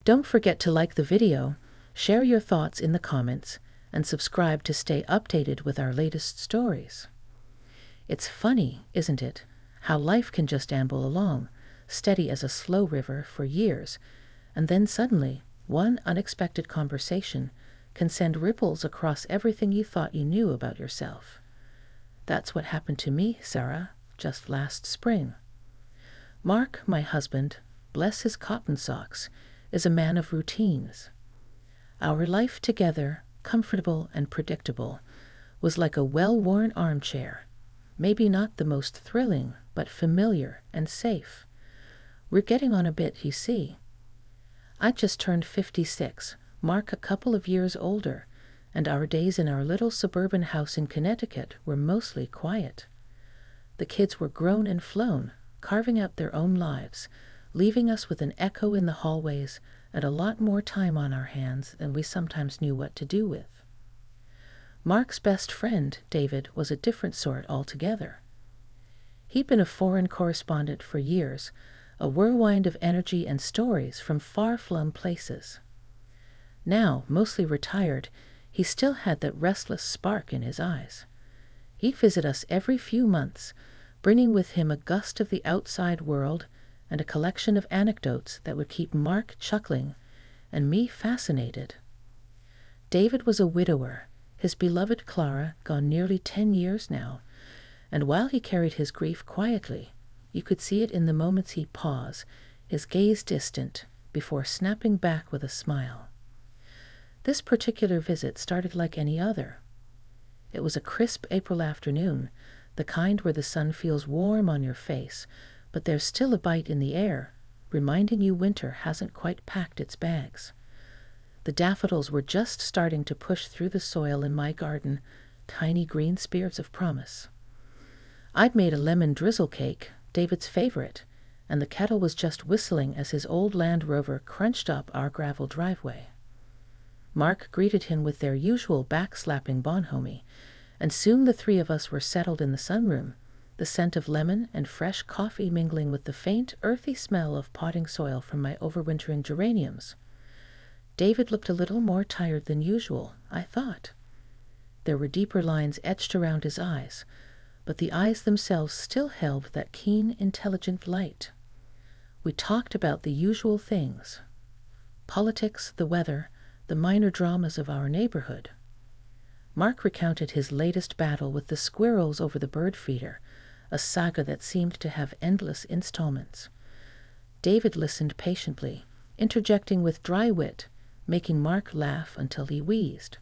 Don't forget to like the video, share your thoughts in the comments, and subscribe to stay updated with our latest stories. It's funny, isn't it, how life can just amble along, steady as a slow river for years, and then suddenly, one unexpected conversation can send ripples across everything you thought you knew about yourself. That's what happened to me, Sarah, just last spring. Mark, my husband, bless his cotton socks, is a man of routines. Our life together, comfortable and predictable, was like a well-worn armchair, maybe not the most thrilling, but familiar and safe. We're getting on a bit, you see. I just turned 56, Mark a couple of years older, and our days in our little suburban house in Connecticut were mostly quiet. The kids were grown and flown, carving out their own lives, leaving us with an echo in the hallways and a lot more time on our hands than we sometimes knew what to do with. Mark's best friend, David, was a different sort altogether. He'd been a foreign correspondent for years, a whirlwind of energy and stories from far-flung places. Now, mostly retired, he still had that restless spark in his eyes. He'd visit us every few months, bringing with him a gust of the outside world and a collection of anecdotes that would keep Mark chuckling and me fascinated. David was a widower, his beloved Clara gone nearly 10 years now, and while he carried his grief quietly, you could see it in the moments he'd pause, his gaze distant, before snapping back with a smile. This particular visit started like any other. It was a crisp April afternoon, the kind where the sun feels warm on your face, but there's still a bite in the air, reminding you winter hasn't quite packed its bags. The daffodils were just starting to push through the soil in my garden, tiny green spears of promise. I'd made a lemon drizzle cake, David's favorite, and the kettle was just whistling as his old Land Rover crunched up our gravel driveway. Mark greeted him with their usual back-slapping bonhomie, and soon the three of us were settled in the sunroom, the scent of lemon and fresh coffee mingling with the faint, earthy smell of potting soil from my overwintering geraniums. David looked a little more tired than usual, I thought. There were deeper lines etched around his eyes, but the eyes themselves still held that keen, intelligent light. We talked about the usual things: politics, the weather, the minor dramas of our neighborhood. Mark recounted his latest battle with the squirrels over the bird feeder, a saga that seemed to have endless installments. David listened patiently, interjecting with dry wit, making Mark laugh until he wheezed.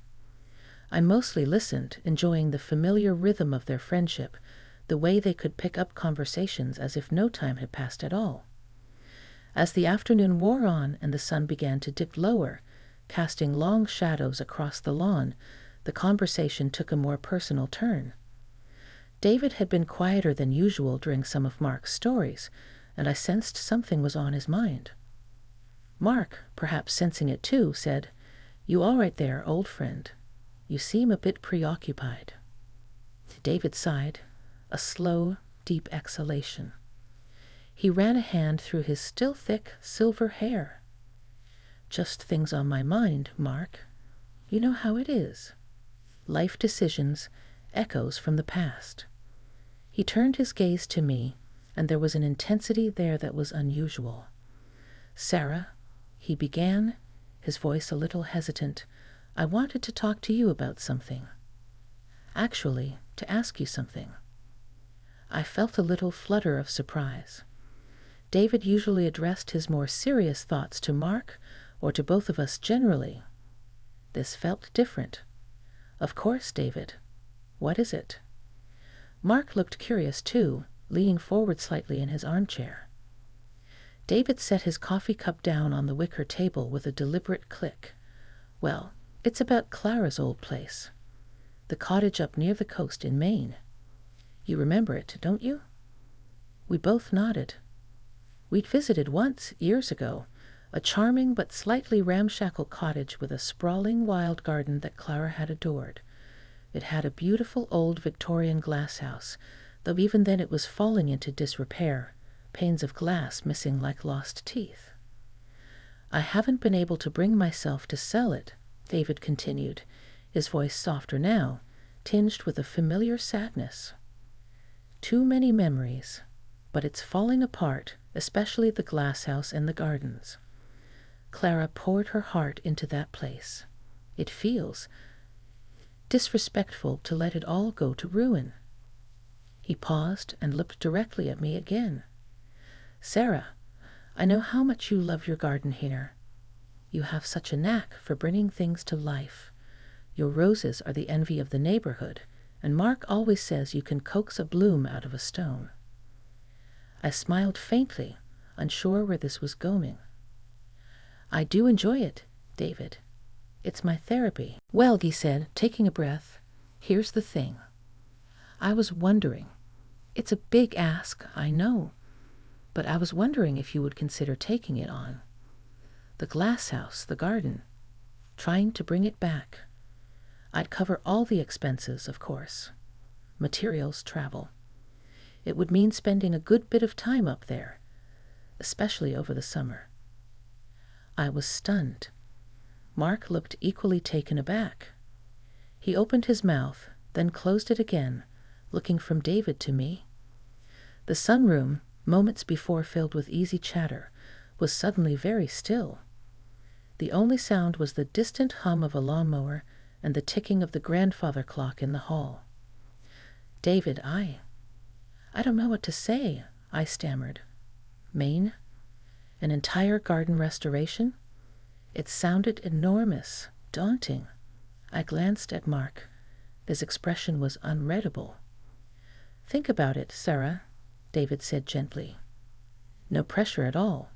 I mostly listened, enjoying the familiar rhythm of their friendship, the way they could pick up conversations as if no time had passed at all. As the afternoon wore on and the sun began to dip lower, casting long shadows across the lawn, the conversation took a more personal turn. David had been quieter than usual during some of Mark's stories, and I sensed something was on his mind. Mark, perhaps sensing it too, said, "You all right there, old friend? You seem a bit preoccupied." David sighed, a slow, deep exhalation. He ran a hand through his still thick silver hair. "Just things on my mind, Mark. You know how it is. Life decisions, echoes from the past." He turned his gaze to me, and there was an intensity there that was unusual. "Sarah," he began, his voice a little hesitant, "I wanted to talk to you about something. Actually, to ask you something." I felt a little flutter of surprise. David usually addressed his more serious thoughts to Mark, or to both of us generally. This felt different. "Of course, David. What is it?" Mark looked curious too, leaning forward slightly in his armchair. David set his coffee cup down on the wicker table with a deliberate click. "Well, it's about Clara's old place. The cottage up near the coast in Maine. You remember it, don't you?" We both nodded. We'd visited once, years ago, a charming but slightly ramshackle cottage with a sprawling wild garden that Clara had adored. It had a beautiful old Victorian glasshouse, though even then it was falling into disrepair, panes of glass missing like lost teeth. I haven't been able to bring myself to sell it, David continued, his voice softer now, tinged with a familiar sadness. Too many memories, but it's falling apart, especially the glass house and the gardens. Clara poured her heart into that place. It feels disrespectful to let it all go to ruin. He paused and looked directly at me again. Sarah, I know how much you love your garden here. You have such a knack for bringing things to life. Your roses are the envy of the neighborhood, and Mark always says you can coax a bloom out of a stone. I smiled faintly, unsure where this was going. I do enjoy it, David. It's my therapy. Well, he said, taking a breath, here's the thing. I was wondering. It's a big ask, I know, but I was wondering if you would consider taking it on. The glass house, the garden, trying to bring it back. I'd cover all the expenses, of course. Materials, travel. It would mean spending a good bit of time up there, especially over the summer. I was stunned. Mark looked equally taken aback. He opened his mouth, then closed it again, looking from David to me. The sunroom, moments before filled with easy chatter, was suddenly very still. The only sound was the distant hum of a lawnmower and the ticking of the grandfather clock in the hall. David, I don't know what to say, I stammered. Maine? An entire garden restoration? It sounded enormous, daunting. I glanced at Mark. His expression was unreadable. Think about it, Sarah, David said gently. No pressure at all.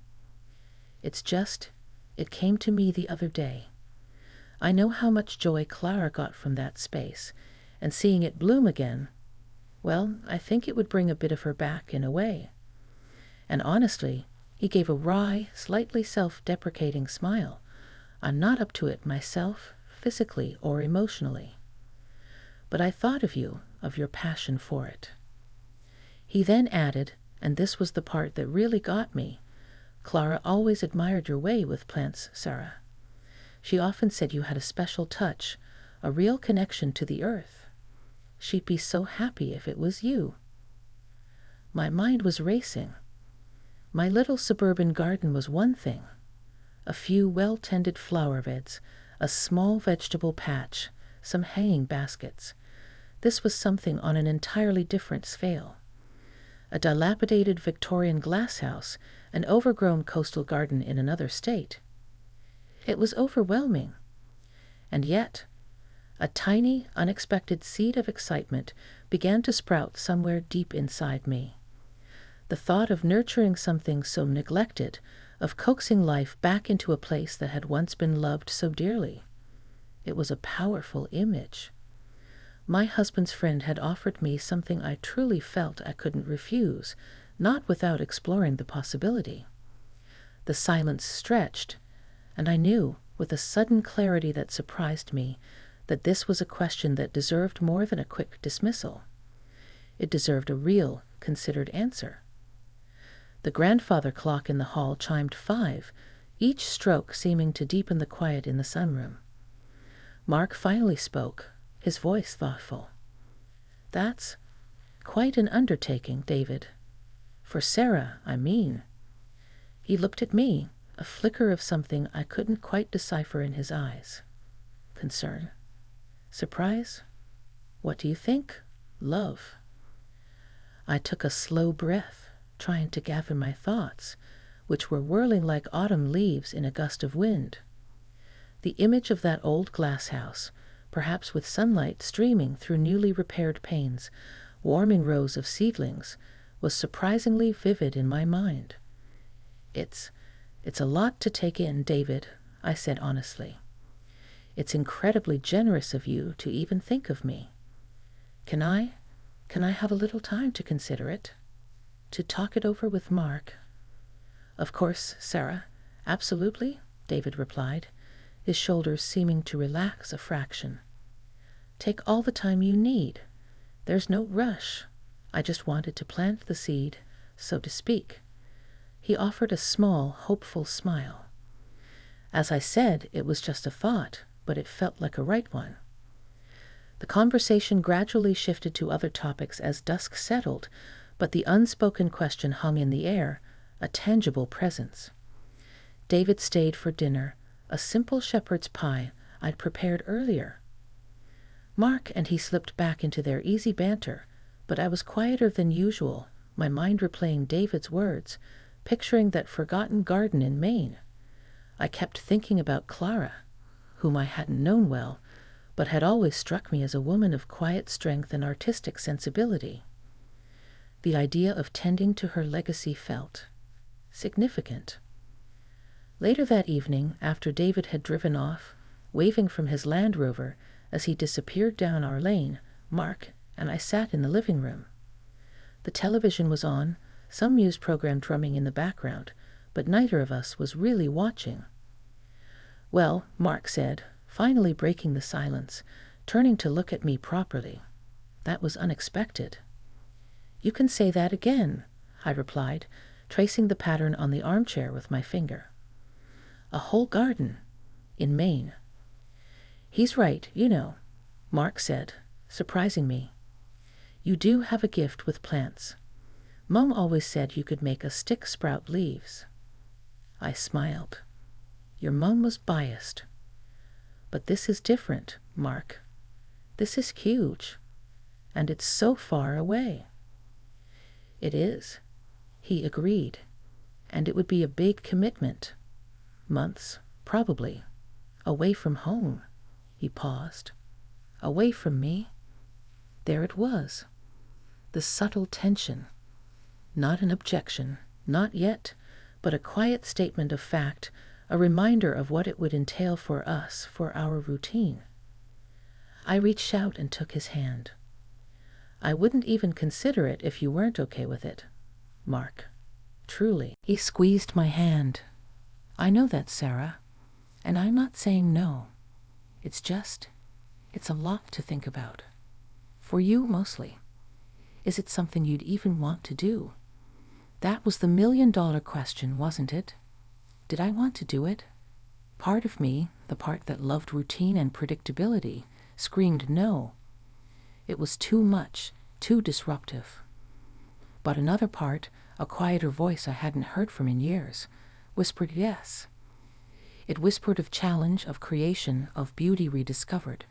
It's just, it came to me the other day. I know how much joy Clara got from that space, and seeing it bloom again, well, I think it would bring a bit of her back in a way. And honestly, he gave a wry, slightly self-deprecating smile. I'm not up to it myself, physically or emotionally. But I thought of you, of your passion for it. He then added, and this was the part that really got me, Clara always admired your way with plants, Sarah. She often said you had a special touch, a real connection to the earth. She'd be so happy if it was you. My mind was racing. My little suburban garden was one thing. A few well-tended flower beds, a small vegetable patch, some hanging baskets. This was something on an entirely different scale. A dilapidated Victorian glasshouse, an overgrown coastal garden in another state. It was overwhelming. And yet, a tiny, unexpected seed of excitement began to sprout somewhere deep inside me. The thought of nurturing something so neglected, of coaxing life back into a place that had once been loved so dearly. It was a powerful image. My husband's friend had offered me something I truly felt I couldn't refuse, not without exploring the possibility. The silence stretched, and I knew, with a sudden clarity that surprised me, that this was a question that deserved more than a quick dismissal. It deserved a real, considered answer. The grandfather clock in the hall chimed 5, each stroke seeming to deepen the quiet in the sunroom. Mark finally spoke, his voice thoughtful. That's quite an undertaking, David. For Sarah, I mean. He looked at me, a flicker of something I couldn't quite decipher in his eyes. Concern? Surprise? What do you think? Love. I took a slow breath, trying to gather my thoughts, which were whirling like autumn leaves in a gust of wind. The image of that old glass house, perhaps with sunlight streaming through newly repaired panes, warming rows of seedlings, was surprisingly vivid in my mind. It's a lot to take in, David, I said honestly. It's incredibly generous of you to even think of me. Can I have a little time to consider it? To talk it over with Mark? Of course, Sarah, absolutely, David replied, his shoulders seeming to relax a fraction. Take all the time you need. There's no rush. I just wanted to plant the seed, so to speak. He offered a small, hopeful smile. As I said, it was just a thought, but it felt like a right one. The conversation gradually shifted to other topics as dusk settled, but the unspoken question hung in the air, a tangible presence. David stayed for dinner, a simple shepherd's pie I'd prepared earlier. Mark and he slipped back into their easy banter, but I was quieter than usual, my mind replaying David's words, picturing that forgotten garden in Maine. I kept thinking about Clara, whom I hadn't known well, but had always struck me as a woman of quiet strength and artistic sensibility. The idea of tending to her legacy felt significant. Later that evening, after David had driven off, waving from his Land Rover as he disappeared down our lane, Mark and I sat in the living room. The television was on, some news program drumming in the background, but neither of us was really watching. "Well," Mark said, finally breaking the silence, turning to look at me properly. "That was unexpected." "You can say that again," I replied, tracing the pattern on the armchair with my finger. "A whole garden in Maine." "He's right, you know," Mark said, surprising me. "You do have a gift with plants. Mum always said you could make a stick sprout leaves." I smiled. "Your mum was biased. But this is different, Mark. This is huge. And it's so far away." "It is," he agreed. "And it would be a big commitment. Months, probably. Away from home." He paused. "Away from me?" There it was. The subtle tension. Not an objection, not yet, but a quiet statement of fact, a reminder of what it would entail for us, for our routine. I reached out and took his hand. "I wouldn't even consider it if you weren't okay with it, Mark. Truly." He squeezed my hand. "I know that, Sarah, and I'm not saying no. It's a lot to think about. For you, mostly. Is it something you'd even want to do?" That was the million-dollar question, wasn't it? Did I want to do it? Part of me, the part that loved routine and predictability, screamed no. It was too much, too disruptive. But another part, a quieter voice I hadn't heard from in years, whispered yes. It whispered of challenge, of creation, of beauty rediscovered.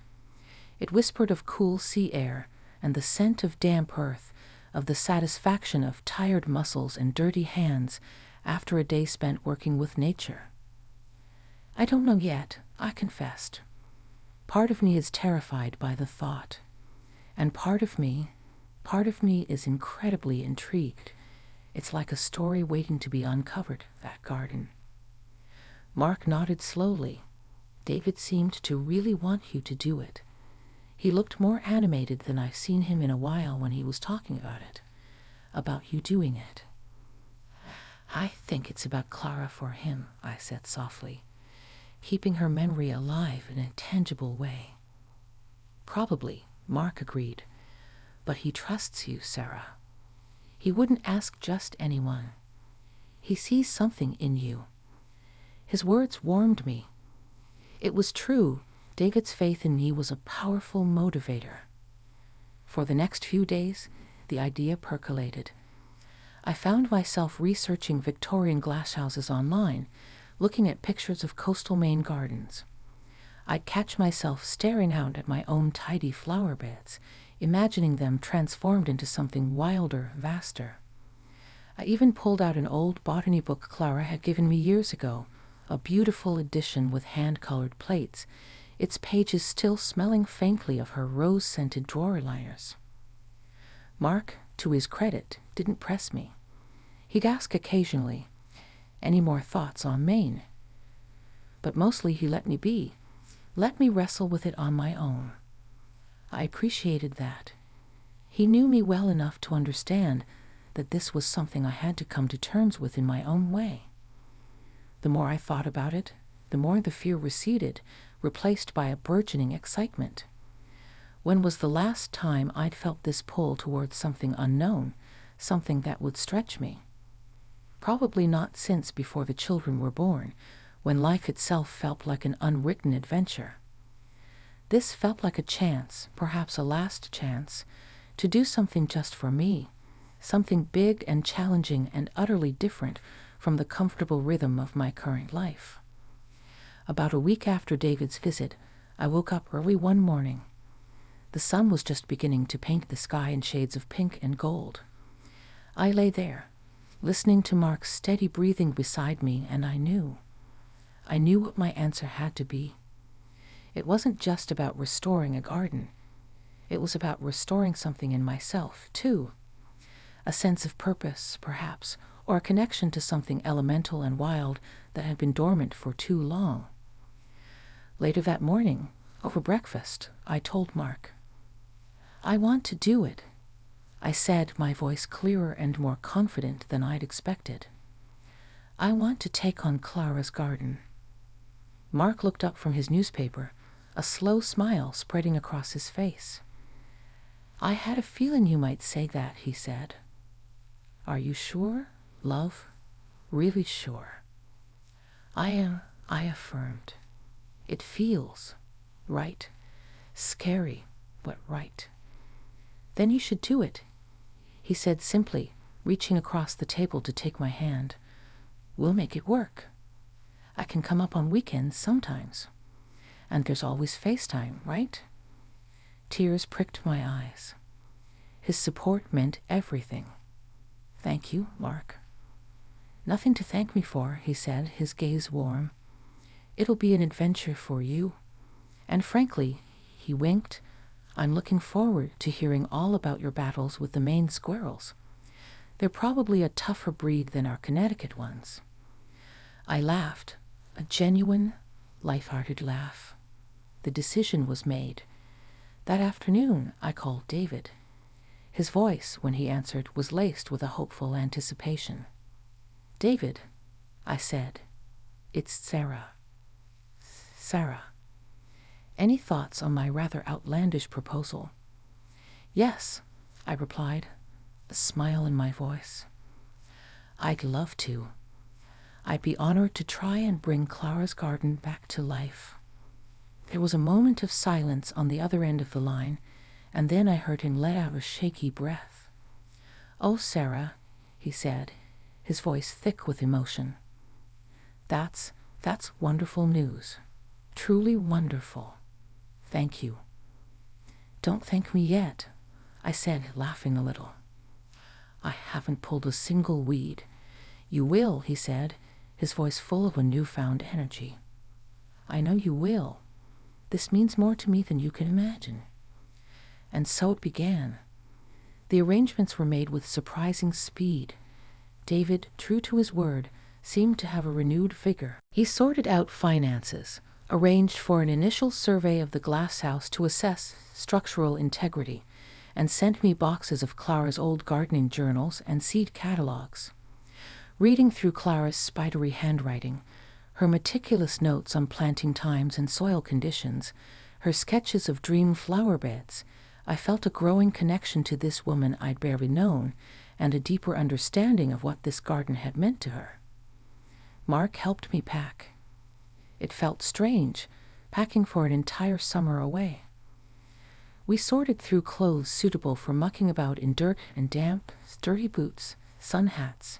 It whispered of cool sea air and the scent of damp earth, of the satisfaction of tired muscles and dirty hands after a day spent working with nature. I don't know yet, I confessed. Part of me is terrified by the thought, and part of me is incredibly intrigued. It's like a story waiting to be uncovered, that garden. Mark nodded slowly. "David seemed to really want you to do it. He looked more animated than I've seen him in a while when he was talking about it, about you doing it." "I think it's about Clara for him," I said softly, "keeping her memory alive in a tangible way." "Probably," Mark agreed, "but he trusts you, Sarah. He wouldn't ask just anyone. He sees something in you." His words warmed me. It was true. David's faith in me was a powerful motivator. For the next few days, the idea percolated. I found myself researching Victorian glasshouses online, looking at pictures of coastal Maine gardens. I'd catch myself staring out at my own tidy flower beds, imagining them transformed into something wilder, vaster. I even pulled out an old botany book Clara had given me years ago, a beautiful edition with hand-colored plates, its pages still smelling faintly of her rose-scented drawer liners. Mark, to his credit, didn't press me. He'd ask occasionally, "Any more thoughts on Maine?" But mostly he let me be, let me wrestle with it on my own. I appreciated that. He knew me well enough to understand that this was something I had to come to terms with in my own way. The more I thought about it, the more the fear receded, replaced by a burgeoning excitement. When was the last time I'd felt this pull towards something unknown, something that would stretch me? Probably not since before the children were born, when life itself felt like an unwritten adventure. This felt like a chance, perhaps a last chance, to do something just for me, something big and challenging and utterly different from the comfortable rhythm of my current life. About a week after David's visit, I woke up early one morning. The sun was just beginning to paint the sky in shades of pink and gold. I lay there, listening to Mark's steady breathing beside me, and I knew what my answer had to be. It wasn't just about restoring a garden. It was about restoring something in myself, too. A sense of purpose, perhaps, or a connection to something elemental and wild that had been dormant for too long. Later that morning, over breakfast, I told Mark, "I want to do it," I said, my voice clearer and more confident than I'd expected. "I want to take on Clara's garden." Mark looked up from his newspaper, a slow smile spreading across his face. "I had a feeling you might say that," he said. "Are you sure, love? Really sure?" "I am," I affirmed. "It feels right. Scary, but right." "Then you should do it," he said simply, reaching across the table to take my hand. "We'll make it work. I can come up on weekends sometimes. And there's always FaceTime, right?" Tears pricked my eyes. His support meant everything. "Thank you, Mark." "Nothing to thank me for," he said, his gaze warm. "It'll be an adventure for you. And frankly," he winked, "I'm looking forward to hearing all about your battles with the Maine squirrels. They're probably a tougher breed than our Connecticut ones." I laughed, a genuine, light-hearted laugh. The decision was made. That afternoon, I called David. His voice, when he answered, was laced with a hopeful anticipation. "David," I said, "it's Sarah." "Sarah. Any thoughts on my rather outlandish proposal?" "Yes," I replied, a smile in my voice. "I'd love to. I'd be honored to try and bring Clara's garden back to life." There was a moment of silence on the other end of the line, and then I heard him let out a shaky breath. "Oh, Sarah," he said, his voice thick with emotion. That's wonderful news. Truly wonderful. Thank you." "Don't thank me yet," I said, laughing a little. "I haven't pulled a single weed." "You will," he said, his voice full of a newfound energy. "I know you will. This means more to me than you can imagine." And so it began. The arrangements were made with surprising speed. David, true to his word, seemed to have a renewed vigor. He sorted out finances, arranged for an initial survey of the glass house to assess structural integrity, and sent me boxes of Clara's old gardening journals and seed catalogs. Reading through Clara's spidery handwriting, her meticulous notes on planting times and soil conditions, her sketches of dream flower beds, I felt a growing connection to this woman I'd barely known, and a deeper understanding of what this garden had meant to her. Mark helped me pack. It felt strange, packing for an entire summer away. We sorted through clothes suitable for mucking about in dirt and damp, sturdy boots, sun hats.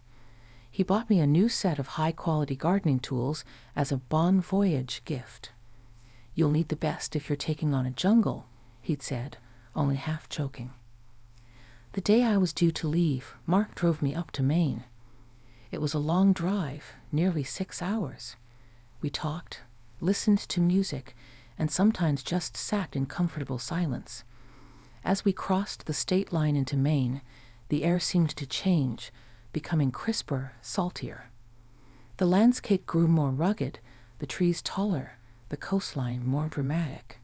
He bought me a new set of high-quality gardening tools as a bon voyage gift. "You'll need the best if you're taking on a jungle," he'd said, only half joking. The day I was due to leave, Mark drove me up to Maine. It was a long drive, nearly 6 hours. We talked, listened to music, and sometimes just sat in comfortable silence. As we crossed the state line into Maine, the air seemed to change, becoming crisper, saltier. The landscape grew more rugged, the trees taller, the coastline more dramatic.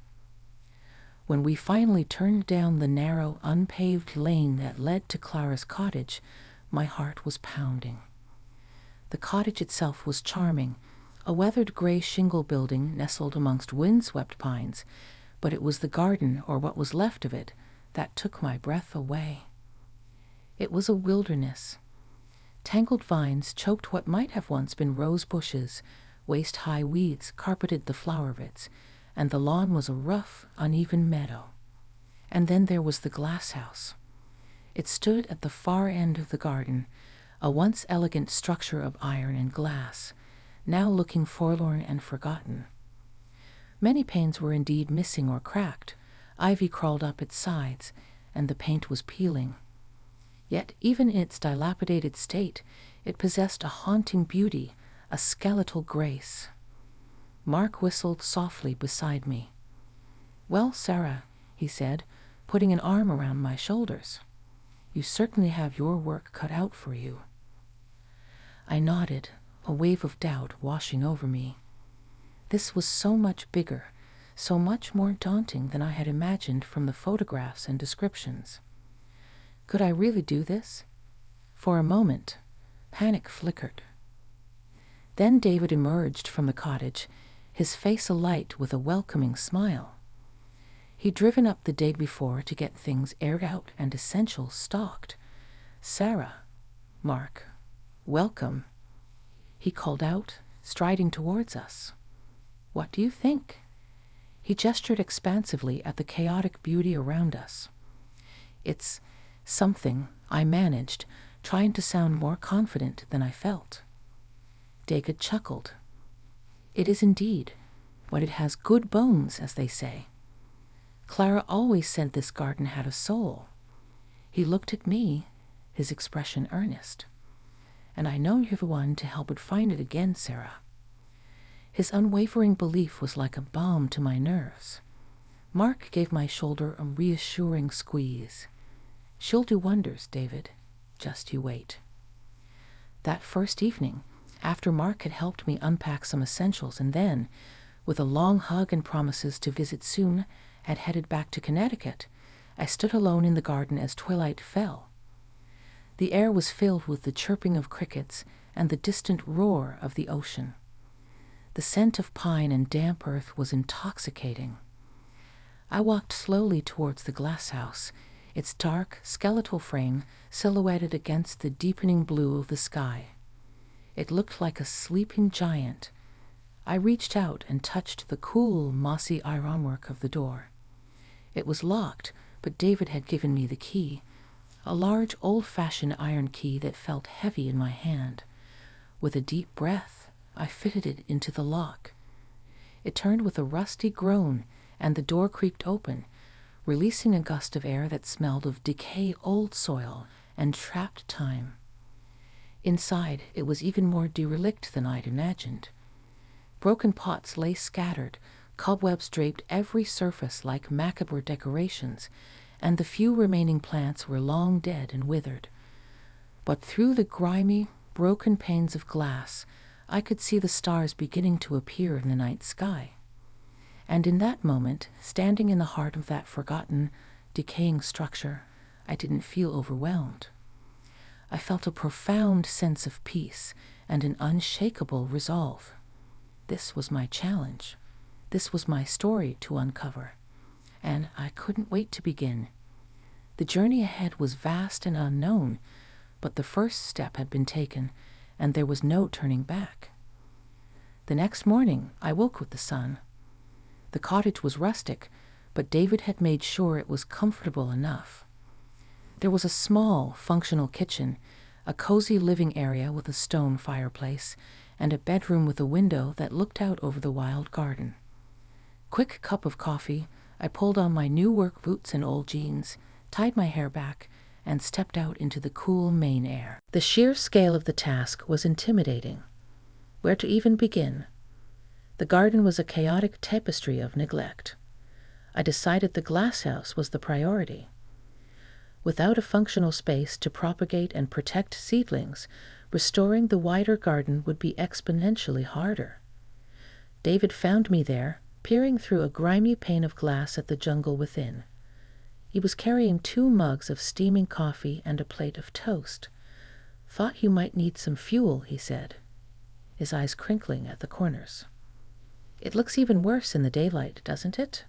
When we finally turned down the narrow, unpaved lane that led to Clara's cottage, my heart was pounding. The cottage itself was charming, a weathered gray shingle building nestled amongst windswept pines, but it was the garden, or what was left of it, that took my breath away. It was a wilderness. Tangled vines choked what might have once been rose bushes, Waist-high weeds carpeted the flower beds, and the lawn was a rough, uneven meadow. And then there was the glass house. It stood at the far end of the garden, a once elegant structure of iron and glass, now looking forlorn and forgotten. Many panes were indeed missing or cracked. Ivy crawled up its sides, and the paint was peeling. Yet even in its dilapidated state, it possessed a haunting beauty, a skeletal grace. Mark whistled softly beside me. "Well, Sarah," he said, putting an arm around my shoulders, "you certainly have your work cut out for you." I nodded, a wave of doubt washing over me. This was so much bigger, so much more daunting than I had imagined from the photographs and descriptions. Could I really do this? For a moment, panic flickered. Then David emerged from the cottage, his face alight with a welcoming smile. He'd driven up the day before to get things aired out and essentials stocked. "Sarah, Mark, welcome," he called out, striding towards us. "What do you think?" He gestured expansively at the chaotic beauty around us. "It's something," I managed, trying to sound more confident than I felt. David chuckled. "It is indeed. But it has good bones, as they say. Clara always said this garden had a soul." He looked at me, his expression earnest. "And I know you're the one to help it find it again, Sarah." His unwavering belief was like a balm to my nerves. Mark gave my shoulder a reassuring squeeze. "She'll do wonders, David. Just you wait." That first evening, after Mark had helped me unpack some essentials and then, with a long hug and promises to visit soon, had headed back to Connecticut, I stood alone in the garden as twilight fell. The air was filled with the chirping of crickets and the distant roar of the ocean. The scent of pine and damp earth was intoxicating. I walked slowly towards the glass house, its dark, skeletal frame silhouetted against the deepening blue of the sky. It looked like a sleeping giant. I reached out and touched the cool, mossy ironwork of the door. It was locked, but David had given me the key, a large, old-fashioned iron key that felt heavy in my hand. With a deep breath, I fitted it into the lock. It turned with a rusty groan, and the door creaked open, releasing a gust of air that smelled of decay, old soil, and trapped time. Inside, it was even more derelict than I'd imagined. Broken pots lay scattered, cobwebs draped every surface like macabre decorations, and the few remaining plants were long dead and withered. But through the grimy, broken panes of glass, I could see the stars beginning to appear in the night sky. And in that moment, standing in the heart of that forgotten, decaying structure, I didn't feel overwhelmed. I felt a profound sense of peace and an unshakable resolve. This was my challenge. This was my story to uncover. And I couldn't wait to begin. The journey ahead was vast and unknown, but the first step had been taken, and there was no turning back. The next morning, I woke with the sun. The cottage was rustic, but David had made sure it was comfortable enough. There was a small, functional kitchen, a cozy living area with a stone fireplace, and a bedroom with a window that looked out over the wild garden. Quick cup of coffee, I pulled on my new work boots and old jeans, tied my hair back, and stepped out into the cool Maine air. The sheer scale of the task was intimidating. Where to even begin? The garden was a chaotic tapestry of neglect. I decided the glasshouse was the priority. Without a functional space to propagate and protect seedlings, restoring the wider garden would be exponentially harder. David found me there, peering through a grimy pane of glass at the jungle within. He was carrying 2 mugs of steaming coffee and a plate of toast. "Thought you might need some fuel," he said, his eyes crinkling at the corners. "It looks even worse in the daylight, doesn't it?"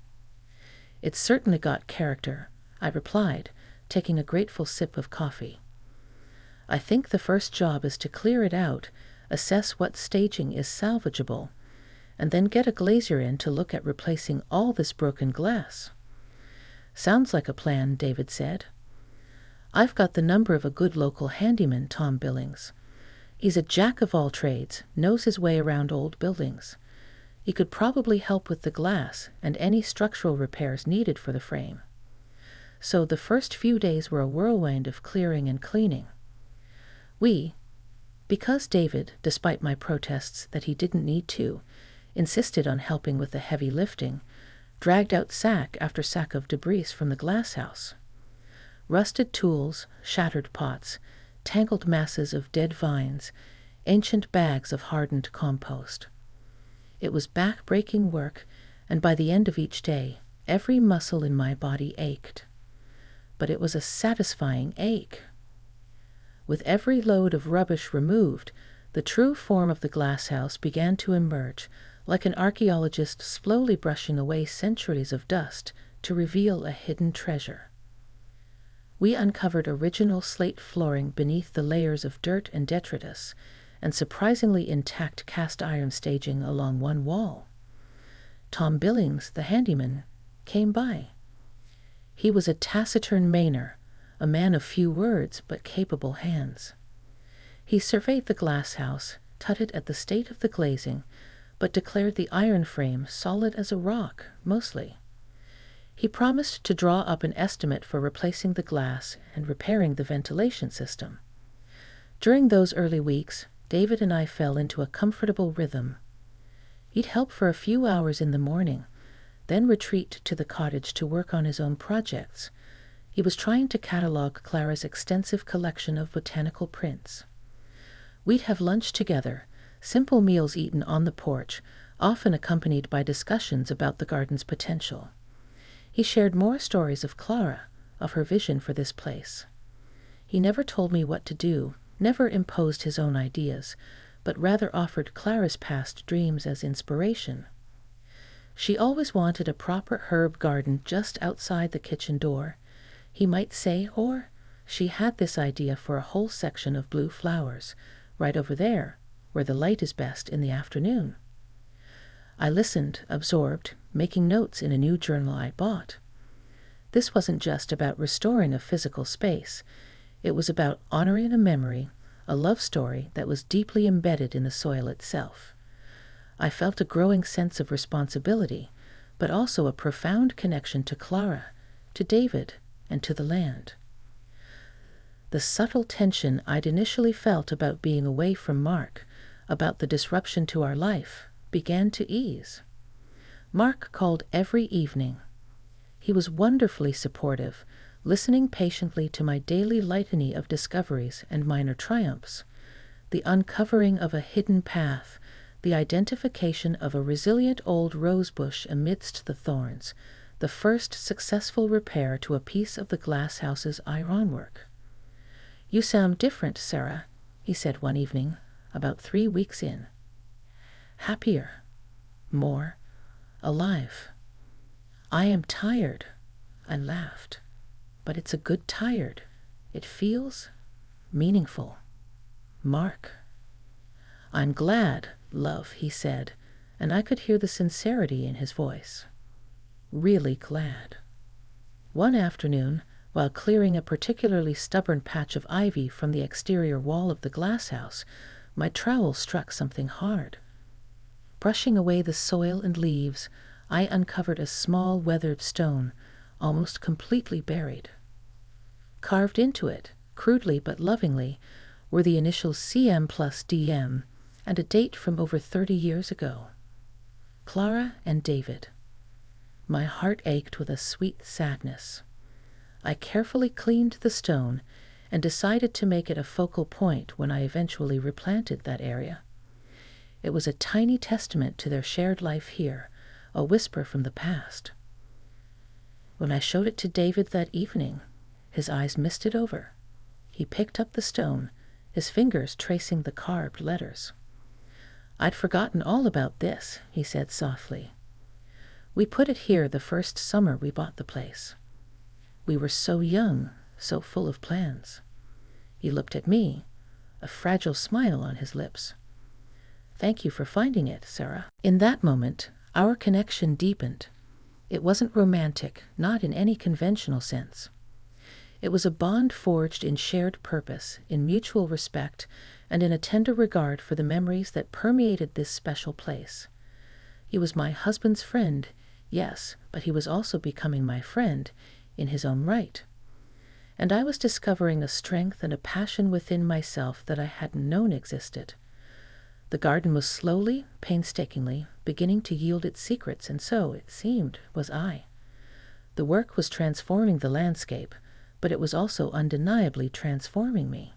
"It's certainly got character," I replied, taking a grateful sip of coffee. "I think the first job is to clear it out, assess what staging is salvageable, and then get a glazier in to look at replacing all this broken glass. Sounds like a plan, David said. I've got the number of a good local handyman, Tom Billings. He's a jack of all trades, knows his way around old buildings. He could probably help with the glass and any structural repairs needed for the frame. So the first few days were a whirlwind of clearing and cleaning. Because David, despite my protests that he didn't need to, insisted on helping with the heavy lifting, dragged out sack after sack of debris from the glass house. Rusted tools, shattered pots, tangled masses of dead vines, ancient bags of hardened compost. It was back-breaking work, and by the end of each day, every muscle in my body ached. But it was a satisfying ache. With every load of rubbish removed, the true form of the glass house began to emerge, like an archaeologist slowly brushing away centuries of dust to reveal a hidden treasure. We uncovered original slate flooring beneath the layers of dirt and detritus, and surprisingly intact cast iron staging along one wall. Tom Billings, the handyman, came by. He was a taciturn Mainer, a man of few words but capable hands. He surveyed the glass house, tutted at the state of the glazing, but declared the iron frame solid as a rock, mostly. He promised to draw up an estimate for replacing the glass and repairing the ventilation system. During those early weeks, David and I fell into a comfortable rhythm. He'd help for a few hours in the morning, then retreat to the cottage to work on his own projects. He was trying to catalog Clara's extensive collection of botanical prints. We'd have lunch together, simple meals eaten on the porch, often accompanied by discussions about the garden's potential. He shared more stories of Clara, of her vision for this place. He never told me what to do, never imposed his own ideas, but rather offered Clara's past dreams as inspiration. She always wanted a proper herb garden just outside the kitchen door, he might say, or she had this idea for a whole section of blue flowers, right over there, where the light is best in the afternoon. I listened, absorbed, making notes in a new journal I bought. This wasn't just about restoring a physical space. It was about honoring a memory, a love story that was deeply embedded in the soil itself. I felt a growing sense of responsibility, but also a profound connection to Clara, to David, and to the land. The subtle tension I'd initially felt about being away from Mark, about the disruption to our life, began to ease. Mark called every evening. He was wonderfully supportive, listening patiently to my daily litany of discoveries and minor triumphs, the uncovering of a hidden path, the identification of a resilient old rosebush amidst the thorns, the first successful repair to a piece of the glass house's ironwork. "You sound different, Sarah," he said one evening, about 3 weeks in. "Happier, more alive. I am tired," I laughed. "But it's a good tired. It feels meaningful." "Mark." "I'm glad, love," he said, and I could hear the sincerity in his voice. "Really glad." One afternoon, while clearing a particularly stubborn patch of ivy from the exterior wall of the glass house, my trowel struck something hard. Brushing away the soil and leaves, I uncovered a small weathered stone, almost completely buried. Carved into it, crudely but lovingly, were the initials CM plus DM and a date from over 30 years ago. Clara and David. My heart ached with a sweet sadness. I carefully cleaned the stone and decided to make it a focal point when I eventually replanted that area. It was a tiny testament to their shared life here, a whisper from the past. When I showed it to David that evening, his eyes misted over. He picked up the stone, his fingers tracing the carved letters. "I'd forgotten all about this," he said softly. "We put it here the first summer we bought the place. We were so young, so full of plans." He looked at me, a fragile smile on his lips. Thank you for finding it, Sarah. In that moment, our connection deepened. It wasn't romantic, not in any conventional sense. It was a bond forged in shared purpose, in mutual respect, and in a tender regard for the memories that permeated this special place. He was my husband's friend, yes, but he was also becoming my friend in his own right. And I was discovering a strength and a passion within myself that I hadn't known existed. The garden was slowly, painstakingly, beginning to yield its secrets, and so, it seemed, was I. The work was transforming the landscape, but it was also undeniably transforming me.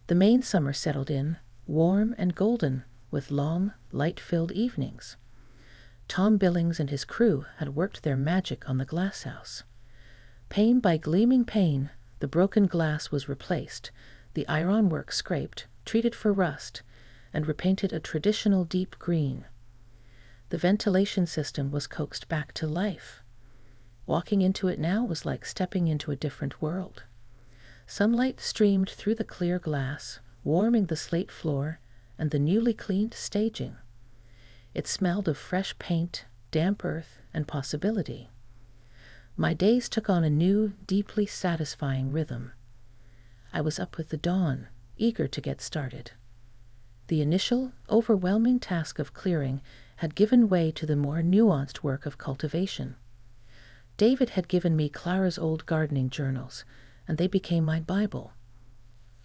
The Maine summer settled in, warm and golden, with long, light-filled evenings. Tom Billings and his crew had worked their magic on the glasshouse. Pane by gleaming pane, the broken glass was replaced, the ironwork scraped, treated for rust, and repainted a traditional deep green. The ventilation system was coaxed back to life. Walking into it now was like stepping into a different world. Sunlight streamed through the clear glass, warming the slate floor and the newly cleaned staging. It smelled of fresh paint, damp earth, and possibility. My days took on a new, deeply satisfying rhythm. I was up with the dawn, eager to get started. The initial, overwhelming task of clearing had given way to the more nuanced work of cultivation. David had given me Clara's old gardening journals, and they became my Bible.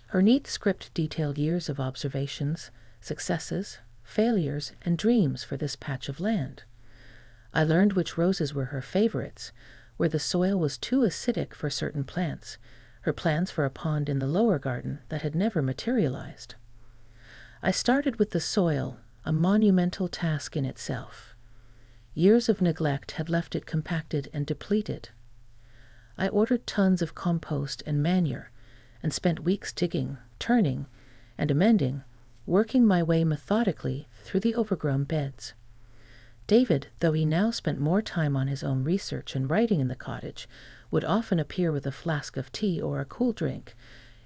Her neat script detailed years of observations, successes, failures, and dreams for this patch of land. I learned which roses were her favorites, where the soil was too acidic for certain plants, her plans for a pond in the lower garden that had never materialized. I started with the soil, a monumental task in itself. Years of neglect had left it compacted and depleted. I ordered tons of compost and manure, and spent weeks digging, turning, and amending, working my way methodically through the overgrown beds. David, though he now spent more time on his own research and writing in the cottage, would often appear with a flask of tea or a cool drink,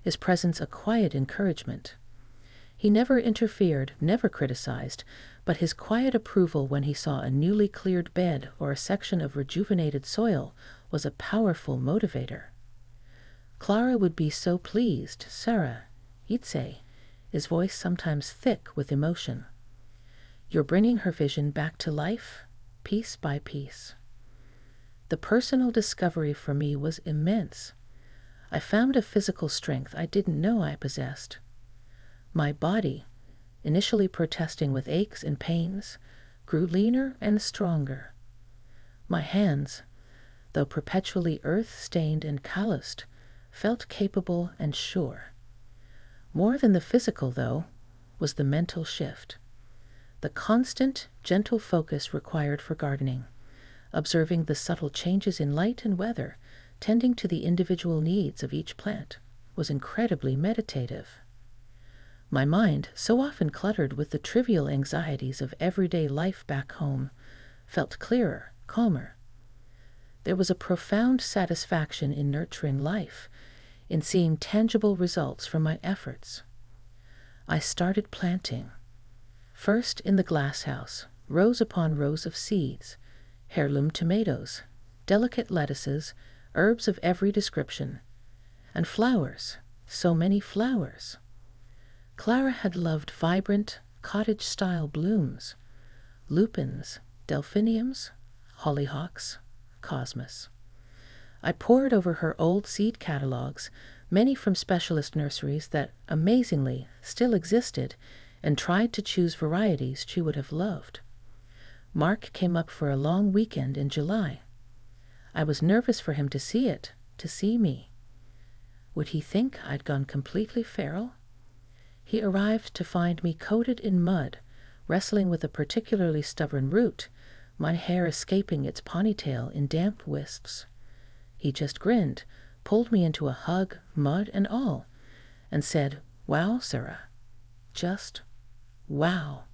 his presence a quiet encouragement. He never interfered, never criticized, but his quiet approval when he saw a newly cleared bed or a section of rejuvenated soil was a powerful motivator. Clara would be so pleased, Sarah, he'd say, his voice sometimes thick with emotion. You're bringing her vision back to life, piece by piece. The personal discovery for me was immense. I found a physical strength I didn't know I possessed. My body, initially protesting with aches and pains, grew leaner and stronger. My hands, though perpetually earth-stained and calloused, felt capable and sure. More than the physical, though, was the mental shift. The constant, gentle focus required for gardening, observing the subtle changes in light and weather, tending to the individual needs of each plant, was incredibly meditative. My mind, so often cluttered with the trivial anxieties of everyday life back home, felt clearer, calmer. There was a profound satisfaction in nurturing life, in seeing tangible results from my efforts. I started planting. First in the glasshouse, rows upon rows of seeds, heirloom tomatoes, delicate lettuces, herbs of every description, and flowers, so many flowers. Clara had loved vibrant, cottage-style blooms, lupins, delphiniums, hollyhocks, cosmos. I pored over her old seed catalogs, many from specialist nurseries that, amazingly, still existed, and tried to choose varieties she would have loved. Mark came up for a long weekend in July. I was nervous for him to see it, to see me. Would he think I'd gone completely feral? He arrived to find me coated in mud, wrestling with a particularly stubborn root, my hair escaping its ponytail in damp wisps. He just grinned, pulled me into a hug, mud and all, and said, "Wow, Sarah. Just wow."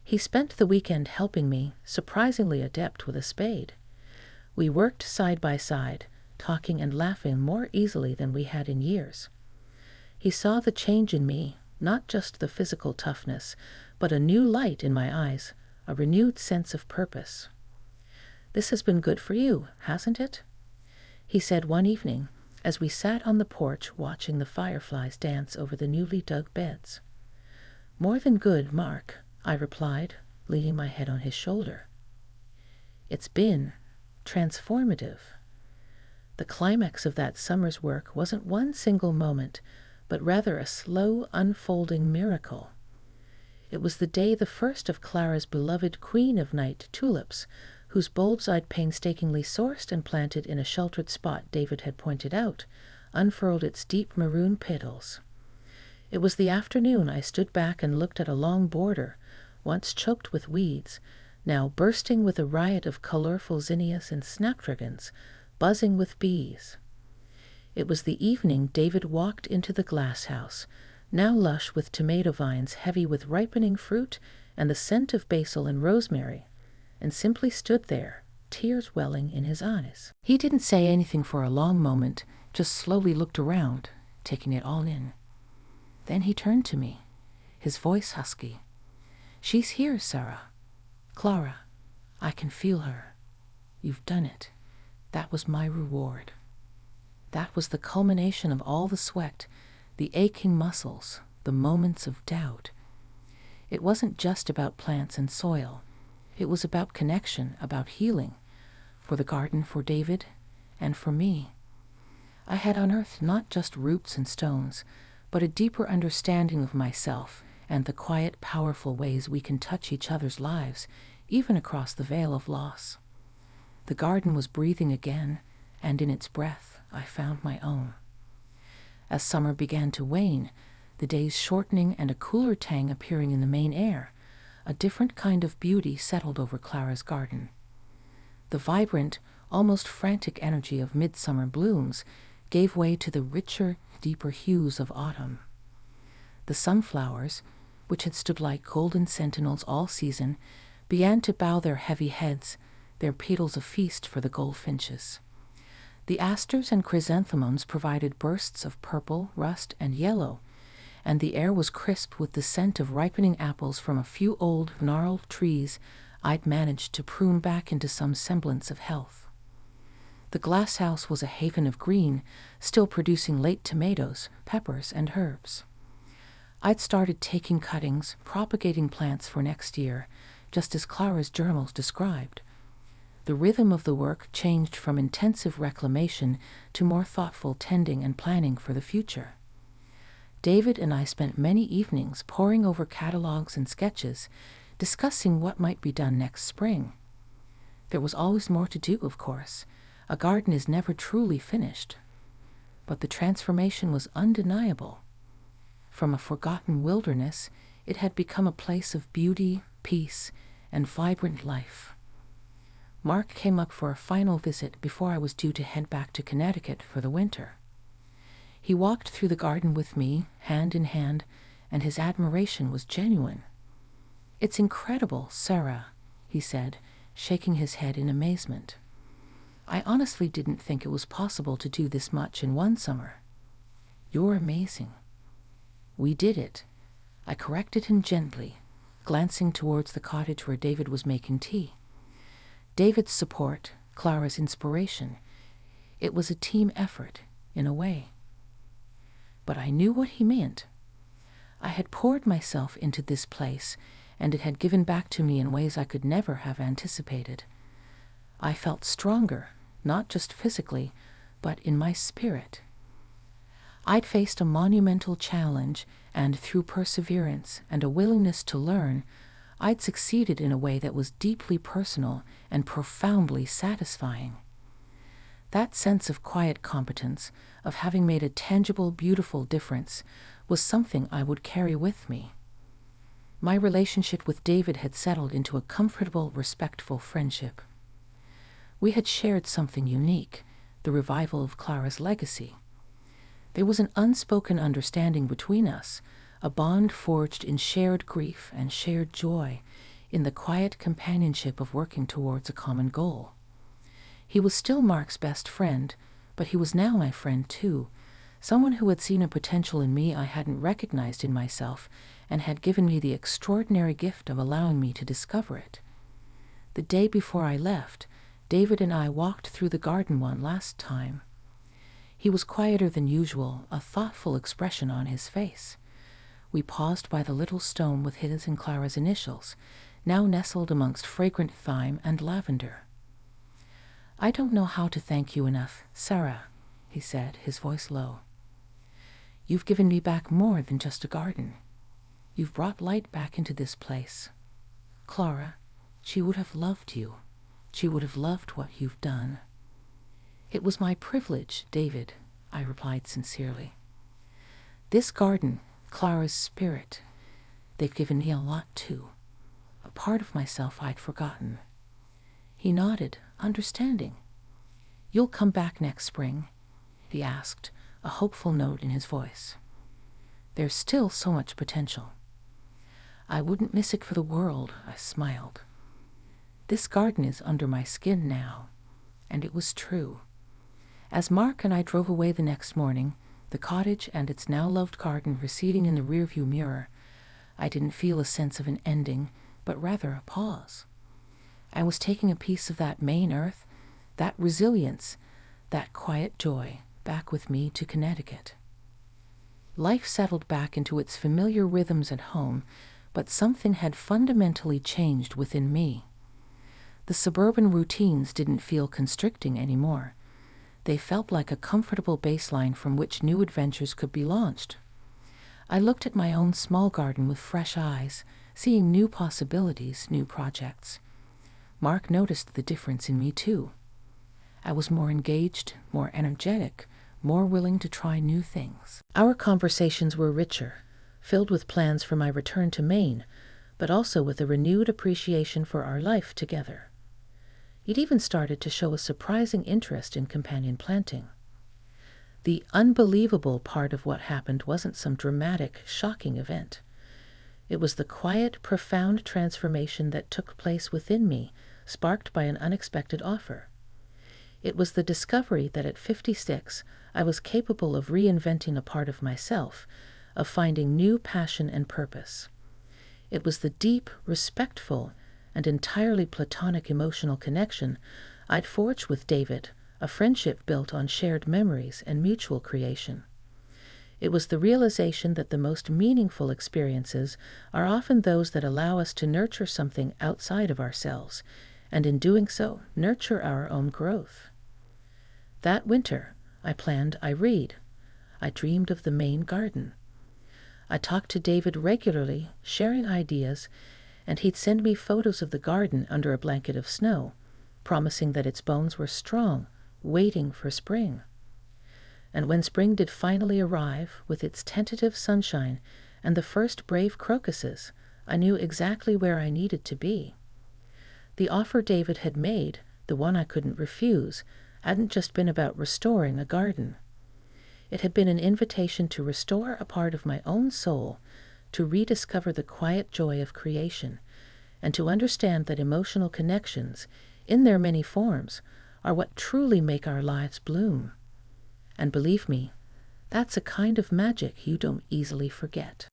He spent the weekend helping me, surprisingly adept with a spade. We worked side by side, talking and laughing more easily than we had in years. He saw the change in me, not just the physical toughness, but a new light in my eyes, a renewed sense of purpose. "This has been good for you, hasn't it?" he said one evening as we sat on the porch watching the fireflies dance over the newly dug beds. "More than good, Mark," I replied, leaning my head on his shoulder. "It's been transformative." The climax of that summer's work wasn't one single moment, but rather a slow, unfolding miracle. It was the day the first of Clara's beloved Queen of Night tulips, whose bulbs I'd painstakingly sourced and planted in a sheltered spot David had pointed out, unfurled its deep maroon petals. It was the afternoon I stood back and looked at a long border, once choked with weeds, now bursting with a riot of colorful zinnias and snapdragons, buzzing with bees. It was the evening David walked into the glass house, now lush with tomato vines heavy with ripening fruit and the scent of basil and rosemary, and simply stood there, tears welling in his eyes. He didn't say anything for a long moment, just slowly looked around, taking it all in. Then he turned to me, his voice husky. "She's here, Sarah. Clara, I can feel her. You've done it. That was my reward." That was the culmination of all the sweat, the aching muscles, the moments of doubt. It wasn't just about plants and soil. It was about connection, about healing, for the garden, for David, and for me. I had unearthed not just roots and stones, but a deeper understanding of myself and the quiet, powerful ways we can touch each other's lives, even across the veil of loss. The garden was breathing again, and in its breath I found my own. As summer began to wane, the days shortening and a cooler tang appearing in the Maine air, a different kind of beauty settled over Clara's garden. The vibrant, almost frantic energy of midsummer blooms gave way to the richer, deeper hues of autumn. The sunflowers, which had stood like golden sentinels all season, began to bow their heavy heads, their petals a feast for the goldfinches. The asters and chrysanthemums provided bursts of purple, rust, and yellow, and the air was crisp with the scent of ripening apples from a few old, gnarled trees I'd managed to prune back into some semblance of health. The glasshouse was a haven of green, still producing late tomatoes, peppers, and herbs. I'd started taking cuttings, propagating plants for next year, just as Clara's journals described. The rhythm of the work changed from intensive reclamation to more thoughtful tending and planning for the future. David and I spent many evenings poring over catalogs and sketches, discussing what might be done next spring. There was always more to do, of course. A garden is never truly finished. But the transformation was undeniable. From a forgotten wilderness, it had become a place of beauty, peace, and vibrant life. Mark came up for a final visit before I was due to head back to Connecticut for the winter. He walked through the garden with me, hand in hand, and his admiration was genuine. "It's incredible, Sarah," he said, shaking his head in amazement. "I honestly didn't think it was possible to do this much in one summer. You're amazing." "We did it." I corrected him gently, glancing towards the cottage where David was making tea. David's support, Clara's inspiration. It was a team effort, in a way. But I knew what he meant. I had poured myself into this place, and it had given back to me in ways I could never have anticipated. I felt stronger, not just physically, but in my spirit. I'd faced a monumental challenge, and through perseverance and a willingness to learn, I'd succeeded in a way that was deeply personal and profoundly satisfying. That sense of quiet competence, of having made a tangible, beautiful difference, was something I would carry with me. My relationship with David had settled into a comfortable, respectful friendship. We had shared something unique, the revival of Clara's legacy. There was an unspoken understanding between us, a bond forged in shared grief and shared joy, in the quiet companionship of working towards a common goal. He was still Mark's best friend, but he was now my friend too, someone who had seen a potential in me I hadn't recognized in myself and had given me the extraordinary gift of allowing me to discover it. The day before I left, David and I walked through the garden one last time. He was quieter than usual, a thoughtful expression on his face. We paused by the little stone with his and Clara's initials, now nestled amongst fragrant thyme and lavender. "I don't know how to thank you enough, Sarah," he said, his voice low. "You've given me back more than just a garden. You've brought light back into this place. Clara, she would have loved you. She would have loved what you've done." "It was my privilege, David," I replied sincerely. "This garden, Clara's spirit, they've given me a lot too. A part of myself I'd forgotten." He nodded, understanding. "You'll come back next spring?" he asked, a hopeful note in his voice. "There's still so much potential." "I wouldn't miss it for the world," I smiled. This garden is under my skin now, and it was true. As Mark and I drove away the next morning, the cottage and its now-loved garden receding in the rearview mirror, I didn't feel a sense of an ending, but rather a pause. I was taking a piece of that Maine earth, that resilience, that quiet joy, back with me to Connecticut. Life settled back into its familiar rhythms at home, but something had fundamentally changed within me. The suburban routines didn't feel constricting anymore. They felt like a comfortable baseline from which new adventures could be launched. I looked at my own small garden with fresh eyes, seeing new possibilities, new projects. Mark noticed the difference in me too. I was more engaged, more energetic, more willing to try new things. Our conversations were richer, filled with plans for my return to Maine, but also with a renewed appreciation for our life together. He'd even started to show a surprising interest in companion planting. The unbelievable part of what happened wasn't some dramatic, shocking event. It was the quiet, profound transformation that took place within me, sparked by an unexpected offer. It was the discovery that at 56, I was capable of reinventing a part of myself, of finding new passion and purpose. It was the deep, respectful, and entirely platonic emotional connection I'd forged with David, a friendship built on shared memories and mutual creation. It was the realization that the most meaningful experiences are often those that allow us to nurture something outside of ourselves, and in doing so, nurture our own growth. That winter, I planned I read. I dreamed of the Maine garden. I talked to David regularly, sharing ideas, and he'd send me photos of the garden under a blanket of snow, promising that its bones were strong, waiting for spring. And when spring did finally arrive, with its tentative sunshine and the first brave crocuses, I knew exactly where I needed to be. The offer David had made, the one I couldn't refuse, hadn't just been about restoring a garden. It had been an invitation to restore a part of my own soul, to rediscover the quiet joy of creation, and to understand that emotional connections, in their many forms, are what truly make our lives bloom. And believe me, that's a kind of magic you don't easily forget.